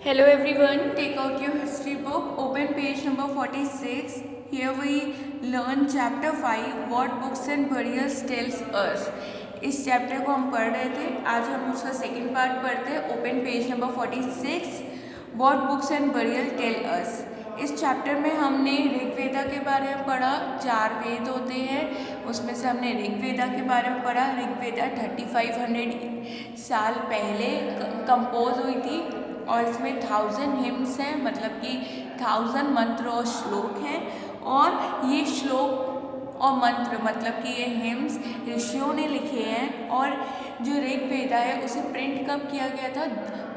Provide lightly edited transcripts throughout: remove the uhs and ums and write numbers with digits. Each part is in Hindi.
Hello everyone, take out your history book, open page number 46. Here we learn chapter 5, what books and burials tells us. इस चैप्टर को हम पढ़ रहे थे, आज हम उसका सेकंड पार्ट पढ़ते हैं. Open page number 46, what books and burial tell us. इस चैप्टर में हमने ऋग्वेदा के बारे में पढ़ा. 4 वेद होते हैं, उसमें से हमने ऋग्वेदा के बारे में पढ़ा. ऋग्वेदा 3500 साल पहले कंपोज हुई थी और इसमें 1000 हिम्स हैं, मतलब कि 1000 मंत्र और श्लोक हैं. और ये श्लोक और मंत्र मतलब कि ये हिम्स ऋषियों ने लिखे हैं. और जो ऋग्वेदा है उसे प्रिंट कब किया गया था?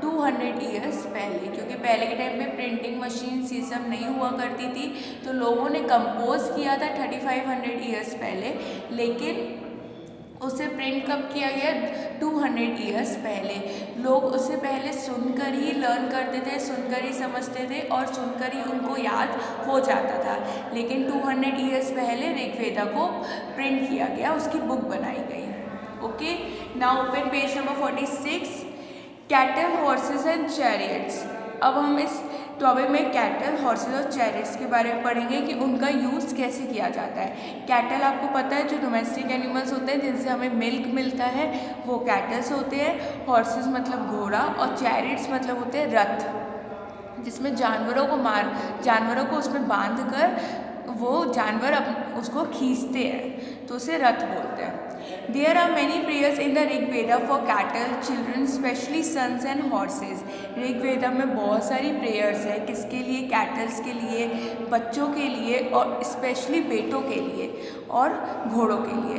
200 ईयर्स पहले, क्योंकि पहले के टाइम में प्रिंटिंग मशीन ये सब नहीं हुआ करती थी, तो लोगों ने कंपोज किया था 3500 ईयर्स पहले. लेकिन उसे प्रिंट कब किया गया? 200 ईयर्स पहले. लोग उसे पहले सुनकर ही लर्न करते थे, सुनकर ही समझते थे और सुनकर ही उनको याद हो जाता था. लेकिन 200 ईयर्स पहले ऋग्वेदा को प्रिंट किया गया, उसकी बुक बनाई गई. Okay, now open page number 46, cattle, horses and chariots. अब हम इस टॉपिक में कैटल, हॉर्सेस और चैरियट्स के बारे में पढ़ेंगे कि उनका यूज़ कैसे किया जाता है. कैटल आपको पता है जो डोमेस्टिक एनिमल्स होते हैं जिनसे हमें मिल्क मिलता है, वो कैटल्स होते हैं. हॉर्सेस मतलब घोड़ा और चैरियट्स मतलब होते हैं रथ, जिसमें जानवरों को उसमें बांध कर वो जानवर उसको खींचते हैं, तो उसे रथ बोलते हैं. There are many prayers in the Rig Veda for cattle, children, especially sons and horses. Rigveda में बहुत सारी प्रेयर्स है, किसके लिए? कैटल्स के लिए, बच्चों के लिए और स्पेशली बेटों के लिए और घोड़ों के लिए.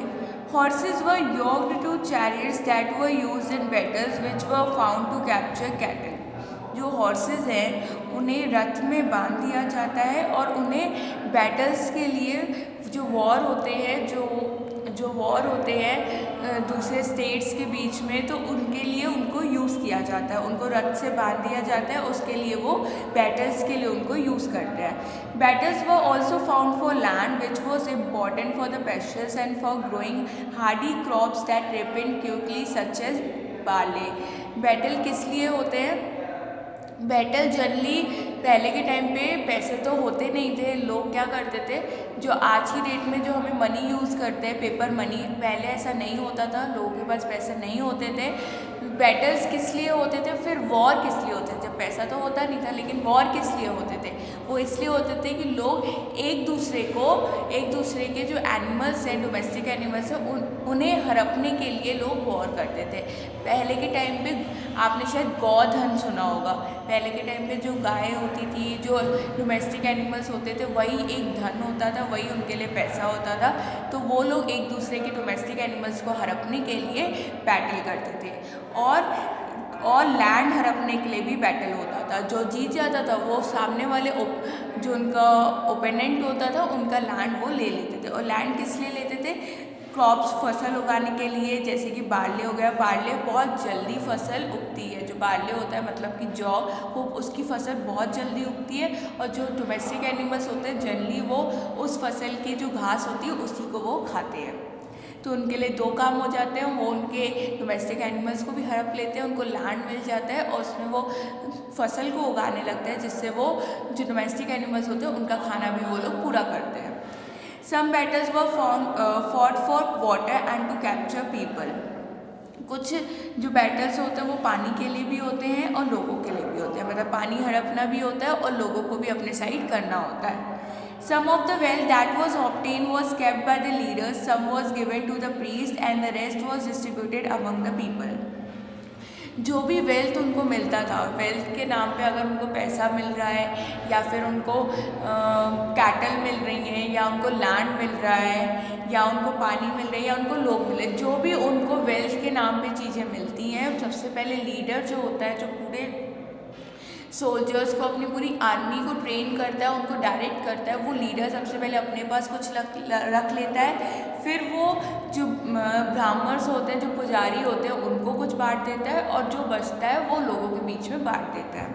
Horses were yoked to chariots that were used in battles which were found to capture cattle. जो हॉर्सेस हैं उन्हें रथ में बांध दिया जाता है और उन्हें बैटल्स के लिए जो वॉर होते हैं दूसरे स्टेट्स के बीच में, तो उनके लिए उनको यूज़ किया जाता है. उनको रथ से बांध दिया जाता है, उसके लिए वो बैटल्स के लिए उनको यूज़ करते हैं. Battles were also fought for land which was important for the pastures and for growing hardy crops that ripened quickly such as barley. Battle किस लिए होते हैं? बैटल जनरली पहले के टाइम पे पैसे तो होते नहीं थे. लोग क्या करते थे, जो आज की डेट में जो हमें मनी यूज़ करते हैं, पेपर मनी, पहले ऐसा नहीं होता था, लोगों के पास पैसे नहीं होते थे. बैटल्स किस लिए होते थे? फिर वॉर किस लिए होते थे? जब पैसा तो होता नहीं था, लेकिन वॉर किस लिए होते थे? वो इसलिए होते थे कि लोग एक दूसरे के जो एनिमल्स हैं, डोमेस्टिक एनिमल्स हैं, उन्हें हड़पने के लिए लोग वॉर करते थे. पहले के टाइम पे आपने शायद गौधन सुना होगा. पहले के टाइम पे जो गाय होती थी, जो डोमेस्टिक एनिमल्स होते थे, वही एक धन होता था, वही उनके लिए पैसा होता था. तो वो लोग एक दूसरे के डोमेस्टिक एनिमल्स को हड़पने के लिए बैटल करते थे. और लैंड हड़पने के लिए भी बैटल होता था. जो जीत जाता था वो सामने वाले जो उनका ओपोनेंट होता था उनका लैंड वो ले लेते थे. और लैंड किस लिए लेते थे? क्रॉप्स, फसल उगाने के लिए. जैसे कि बार्ले हो गया, बार्ले बहुत जल्दी फसल उगती है. जो बार्ले होता है मतलब कि जौ, वो उसकी फसल बहुत जल्दी उगती है. और जो डोमेस्टिक एनिमल्स होते हैं जनरली वो उस फसल की जो घास होती है उसी को वो खाते हैं. तो उनके लिए 2 काम हो जाते हैं. वो उनके डोमेस्टिक एनिमल्स को भी हड़प लेते हैं, उनको लैंड मिल जाता है और उसमें वो फसल को उगाने लगते हैं, जिससे वो जो डोमेस्टिक एनिमल्स होते हैं उनका खाना भी वो लोग पूरा करते हैं. Some battles were fought for water and to capture people. कुछ जो बैटल्स होते हैं वो पानी के लिए भी होते हैं और लोगों के लिए भी होते हैं, मतलब पानी हड़पना भी होता है और लोगों को भी अपने साइड करना होता है. Some of the wealth that was obtained was kept by the leaders, some was given to the priest and the rest was distributed among the people. जो भी वेल्थ उनको मिलता था, वेल्थ के नाम पे अगर उनको पैसा मिल रहा है या फिर उनको कैटल मिल रही हैं या उनको लैंड मिल रहा है या उनको पानी मिल रहा है या उनको लोग मिले, जो भी उनको वेल्थ के नाम पे चीज़ें मिलती हैं, सबसे पहले लीडर जो होता है, जो पूरे सोल्जर्स को, अपनी पूरी आर्मी को ट्रेन करता है, उनको डायरेक्ट करता है, वो लीडर सबसे पहले अपने पास कुछ रख लेता है. फिर वो जो ब्राह्मण्स होते हैं, जो पुजारी होते हैं, उनको कुछ बांट देता है और जो बचता है वो लोगों के बीच में बांट देता है.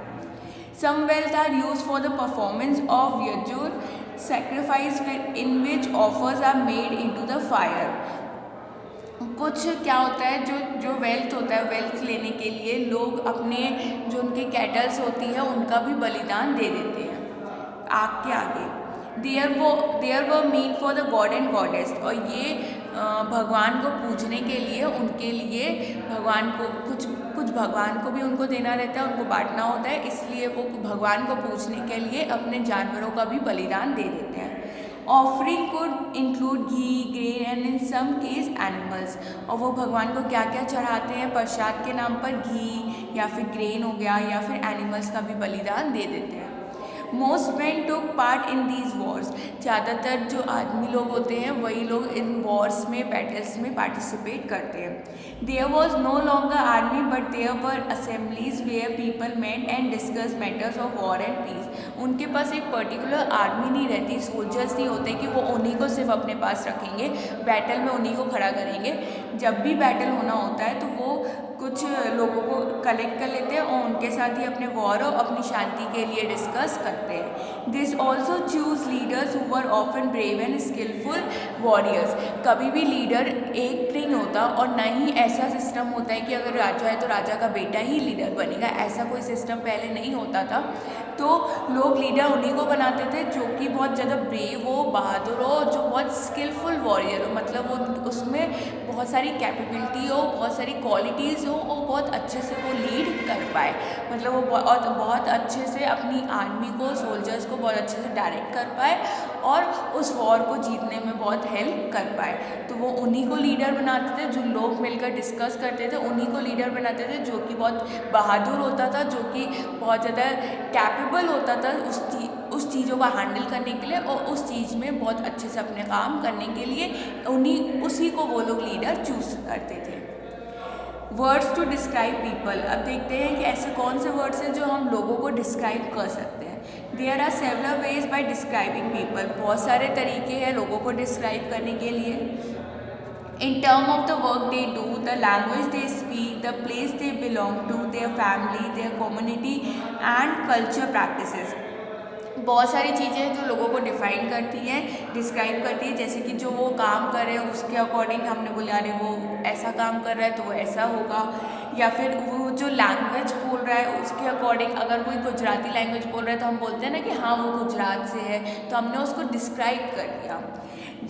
Some wealth are used for the performance of yajur, sacrifice in which offers are made into the fire. कुछ क्या होता है, जो वेल्थ होता है, वेल्थ लेने के लिए लोग अपने जो उनकी कैटल्स होती है उनका भी बलिदान दे देते हैं आग के आगे। देयर वो mean for the God and goddess, और ये भगवान को पूजने के लिए उनके लिए भगवान को कुछ भगवान को भी उनको देना रहता है, उनको बांटना होता है, इसलिए वो भगवान को पूजने के लिए अपने जानवरों का भी बलिदान दे देते हैं। Offering could include ghee, grain and in some case animals, और वो भगवान को क्या क्या चढ़ाते हैं प्रसाद के नाम पर, घी या फिर ग्रेन हो गया या फिर एनिमल्स का भी बलिदान दे देते हैं। Most man took part in these wars, ज़्यादातर जो आदमी लोग होते हैं वही लोग इन वॉर्स में, बैटल्स में पार्टिसिपेट करते हैं। There was no longer army but there were assemblies where people met and discuss matters of war and peace. उनके पास एक पर्टिकुलर आर्मी नहीं रहती, सोल्जर्स नहीं होते कि वो उन्हीं को सिर्फ अपने पास रखेंगे, बैटल में उन्हीं को खड़ा करेंगे। जब भी बैटल होना होता है तो वो कुछ लोगों को कलेक्ट कर लेते हैं और उनके साथ ही अपने वॉर और अपनी शांति के लिए डिस्कस करते हैं। This also choose leaders who were often brave and skilful warriors. कभी भी लीडर एक नहीं होता, और न ही ऐसा सिस्टम होता है कि अगर राजा है तो राजा का बेटा ही लीडर बनेगा, ऐसा कोई सिस्टम पहले नहीं होता था। तो लोग लीडर उन्हीं को बनाते थे जो कि बहुत ज़्यादा ब्रेव हो, बहादुर हो, जो बहुत स्किलफुल वॉरियर हो, मतलब वो उसमें बहुत सारी कैपेबिलिटी हो, बहुत सारी क्वालिटीज़ हो और बहुत अच्छे से वो लीड कर पाए, मतलब वो बहुत अच्छे से अपनी आर्मी को, सोल्जर्स को बहुत अच्छे से डायरेक्ट कर पाए और उस वॉर को जीतने में बहुत हेल्प कर पाए। तो वो उन्हीं को लीडर बनाते थे, जो लोग मिलकर डिस्कस करते थे उन्हीं को लीडर बनाते थे, जो कि बहुत बहादुर होता था, जो कि बहुत ज़्यादा कैपेबल होता था उस चीज़ों को हैंडल करने के लिए और उस चीज़ में बहुत अच्छे से अपने काम करने के लिए उसी को वो लोग लीडर चूज करते थे। Words to describe people. अब देखते हैं कि ऐसे कौन से वर्ड्स हैं जो हम लोगों को डिस्क्राइब कर सकते हैं। There are several ways by describing people. बहुत सारे तरीके हैं लोगों को डिस्क्राइब करने के लिए। In term of the work they do, the language they speak, the place they belong to, their family, their community and culture practices. बहुत सारी चीज़ें हैं जो लोगों को डिफाइन करती हैं, डिस्क्राइब करती है, जैसे कि जो वो काम कर रहे हैं उसके अकॉर्डिंग हमने बोला अरे वो ऐसा काम कर रहा है तो वो ऐसा होगा, या फिर वो जो लैंग्वेज बोल रहा है उसके अकॉर्डिंग, अगर कोई गुजराती लैंग्वेज बोल रहा है तो हम बोलते हैं ना कि हाँ वो गुजरात से है, तो हमने उसको डिस्क्राइब कर दिया।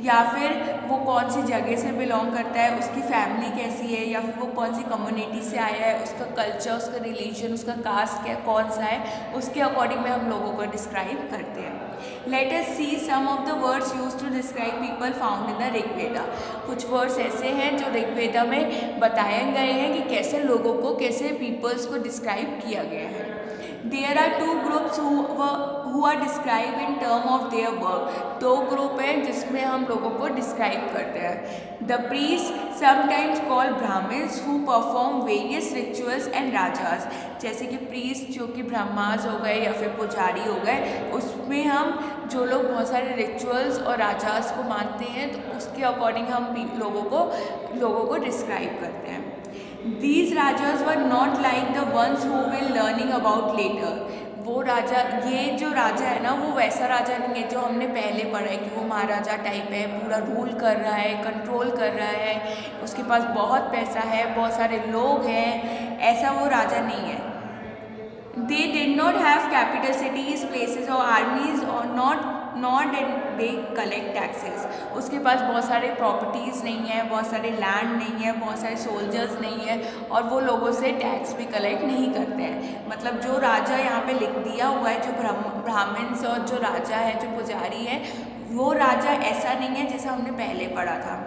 या फिर वो कौन सी जगह से बिलोंग करता है, उसकी फैमिली कैसी है, या फिर वो कौन सी कम्युनिटी से आया है, उसका कल्चर, उसका रिलीजन, उसका कास्ट क्या कौन सा है, उसके अकॉर्डिंग में हम लोगों को डिस्क्राइब करते हैं। Let us see some of the words used to describe people found in the Rigveda. कुछ वर्ड्स ऐसे हैं जो ऋग्वेदा में बताए गए हैं कि कैसे लोगों को, कैसे पीपल्स को डिस्क्राइब किया गया है। There are two groups who are describe in term of their work. दो ग्रुप हैं जिसमें हम लोगों को डिस्क्राइब करते हैं। The priest sometimes called Brahmans who perform various rituals and Rajas. जैसे कि प्रीस्ट जो कि ब्रह्मास हो गए या फिर पुजारी हो गए, उसमें हम जो लोग बहुत सारे रिचुअल्स और राजास को मानते हैं तो उसके अकॉर्डिंग हम लोगों को डिस्क्राइब करते हैं। These rajas were not like the ones who will learning about later. वो राजा, ये जो राजा है ना वो वैसा राजा नहीं है जो हमने पहले पढ़ा है कि वो महाराजा टाइप है, पूरा रूल कर रहा है, कंट्रोल कर रहा है, उसके पास बहुत पैसा है, बहुत सारे लोग हैं, ऐसा वो राजा नहीं है। They did not have capital cities, places or armies or nor did they collect taxes. उसके पास बहुत सारे प्रॉपर्टीज़ नहीं है, बहुत सारे लैंड नहीं है, बहुत सारे सोल्जर्स नहीं है और वो लोगों से टैक्स भी कलेक्ट नहीं करते हैं। मतलब जो राजा यहाँ पे लिख दिया हुआ है, जो ब्राह्मण्स और जो राजा है, जो पुजारी है, वो राजा ऐसा नहीं है जैसा हमने पहले पढ़ा था।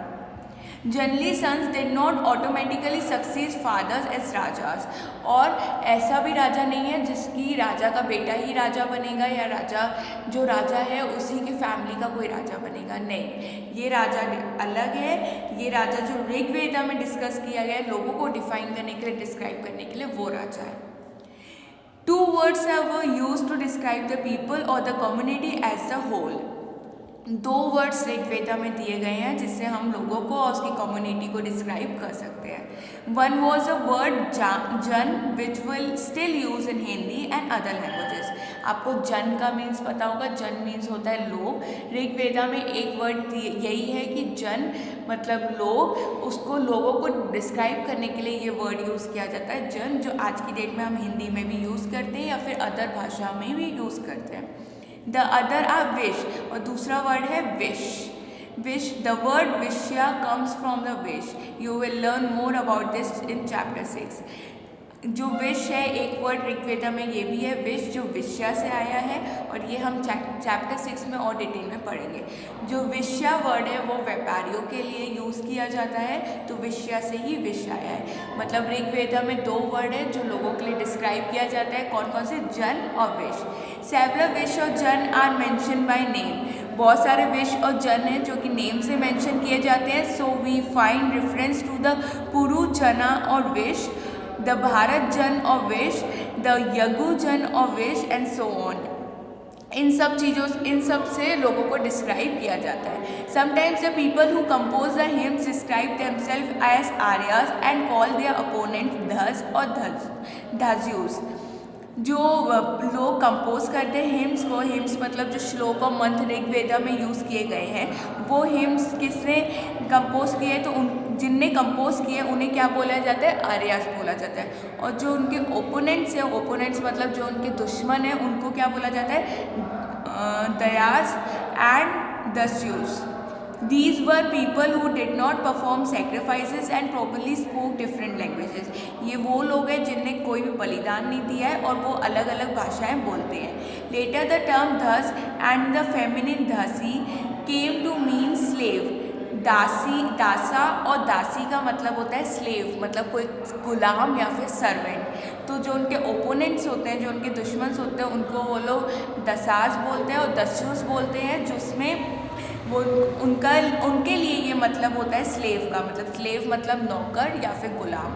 Generally sons did not automatically succeed fathers as Rajas. और ऐसा भी राजा नहीं है जिसकी राजा का बेटा ही राजा बनेगा या जो राजा है उसी की फैमिली का कोई राजा बनेगा, नहीं, ये राजा अलग है। ये राजा जो ऋग्वेदा में डिस्कस किया गया है लोगों को डिफाइन करने के लिए, डिस्क्राइब करने के लिए, वो राजा है। Two words were used to describe the people और the community as the whole. दो वर्ड्स ऋग्वेदा में दिए गए हैं जिससे हम लोगों को और उसकी कम्युनिटी को डिस्क्राइब कर सकते हैं। वन वॉज अ वर्ड जन which will still use in Hindi and other languages. आपको जन का मीन्स पता होगा, जन मीन्स होता है लोग। ऋग्वेदा में एक वर्ड यही है कि जन मतलब लोग, उसको लोगों को डिस्क्राइब करने के लिए ये वर्ड यूज़ किया जाता है जन, जो आज की डेट में हम हिंदी में भी यूज़ करते हैं या फिर अदर भाषा में भी यूज़ करते हैं। द अदर आर विश, और दूसरा वर्ड है wish. Wish, the word Vishya comes from the wish. You will learn more about this in chapter 6. जो विश है एक वर्ड ऋग्वेदा में ये भी है विश, जो विश्या से आया है, और ये हम चैप्टर 6 में और डिटेल में पढ़ेंगे। जो विश्या वर्ड है वो व्यापारियों के लिए यूज़ किया जाता है, तो विश्या से ही विश आया है। मतलब ऋग्वेदा में 2 वर्ड है जो लोगों के लिए डिस्क्राइब किया जाता है, कौन कौन से, जन और विश। सेवरल विश और जन आर मेंशन बाय नेम, बहुत सारे विश और जन हैं जो कि नेम से मेंशन किए जाते हैं। So we find reference to the Puru jana और विश, द भारत जन और विश, द यगु जन और विश एंड सो ऑन। इन सब से लोगों को डिस्क्राइब किया जाता है। Sometimes the people who compose the hymns describe themselves as Aryas and call their opponent Dasas और धाज्यूस। जो लोग कंपोज करते हैं हिम्स को, हिम्स मतलब जो श्लोक और मंत्र ऋग्वेदा में यूज़ किए गए हैं, वो हिम्स किसने कंपोज किए, तो जिनने कंपोज किए उन्हें क्या बोला जाता है, आर्यास बोला जाता है। और जो उनके ओपोनेंट्स हैं, ओपोनेंट्स मतलब जो उनके दुश्मन हैं, उनको क्या बोला जाता है, दयास and दस्यूस। These were people who did not perform sacrifices and properly spoke different languages. ये वो लोग हैं जिनने कोई भी बलिदान नहीं दिया है और वो अलग अलग भाषाएं बोलते हैं। Later the term thus and the feminine dasi came to mean slave. दासी, दासा और दासी का मतलब होता है स्लेव, मतलब कोई गुलाम या फिर सर्वेंट। तो जो उनके ओपोनेंट्स होते हैं, जो उनके दुश्मन होते हैं, उनको वो लोग दसास बोलते हैं और दस्यूस बोलते हैं, जिसमें वो उनके लिए ये मतलब होता है स्लेव का, मतलब स्लेव मतलब नौकर या फिर गुलाम।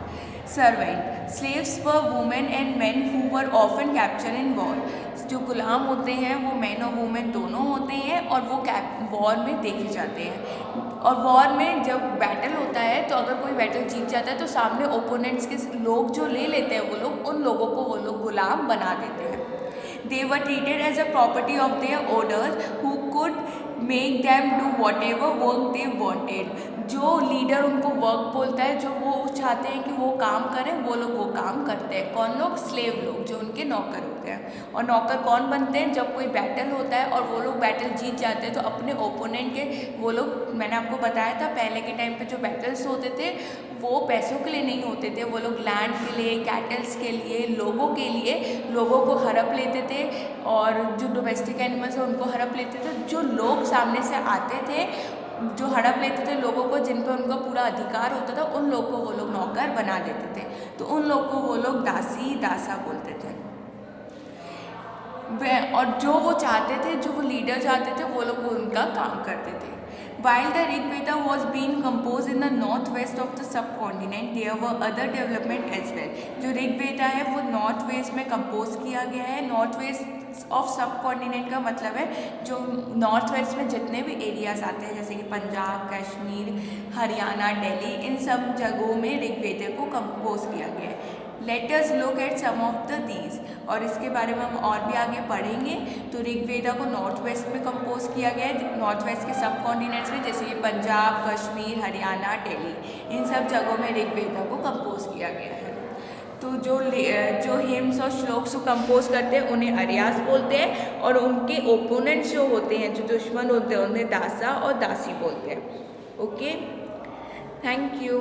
Servant, slaves were women and men who were often captured in war. जो गुलाम होते हैं वो मैन और वुमेन दोनों होते हैं और वो वॉर में देखे जाते हैं। और वॉर में जब बैटल होता है तो अगर कोई बैटल जीत जाता है तो सामने ओपोनेंट्स के लोग जो ले लेते हैं वो लोग, उन लोगों को वो लोग गुलाम बना देते हैं। They were treated as a property of their owners who could make them do whatever work they wanted. जो लीडर उनको वर्क बोलता है, जो वो चाहते हैं कि वो काम करें, वो लोग वो काम करते हैं। कौन लोग, स्लेव लोग, जो उनके नौकर होते हैं। और नौकर कौन बनते हैं, जब कोई बैटल होता है और वो लोग बैटल जीत जाते हैं तो अपने ओपोनेंट के वो लोग, मैंने आपको बताया था पहले के टाइम पे जो बैटल्स होते थे वो पैसों के लिए नहीं होते थे, वो लोग लैंड के लिए, कैटल्स के लिए, लोगों के लिए लोगों को हड़प लेते थे, और जो डोमेस्टिक एनिमल्स है उनको हड़प लेते थे। जो लोग सामने से आते थे जो हड़प लेते थे लोगों को, जिन पर उनका पूरा अधिकार होता था, उन लोग को वो लोग नौकर बना देते थे, तो उन लोग को वो लोग दासी, दासा बोलते थे। और जो वो चाहते थे, जो वो लीडर चाहते थे, वो लोग उनका काम करते थे। While the Rigveda was being composed in the northwest of the subcontinent, there were other development as well. जो ऋग्वेदा है वो नॉर्थ वेस्ट में कंपोज किया गया है। नॉर्थ वेस्ट ऑफ सब कॉन्टिनेंट का मतलब है जो नॉर्थ वेस्ट में जितने भी एरियाज आते हैं, जैसे कि पंजाब, कश्मीर, हरियाणा, दिल्ली, इन सब जगहों में ऋग्वेदा को कंपोज किया गया है। Let us look at some of the these, और इसके बारे में हम और भी आगे पढ़ेंगे। तो ऋग्वेदा को नॉर्थ वेस्ट में कंपोज किया गया है, नॉर्थ वेस्ट के सब कॉन्टिनेंट्स में, जैसे कि पंजाब, कश्मीर, हरियाणा, दिल्ली, इन सब जगहों में ऋग्वेदा को कंपोज किया गया है। तो जो हिम्स और श्लोक्स को कंपोज करते हैं उन्हें आर्यास बोलते हैं, और उनके ओपोनेंट्स जो होते हैं, जो दुश्मन होते हैं, उन्हें दासा और दासी बोलते हैं। Okay, thank you.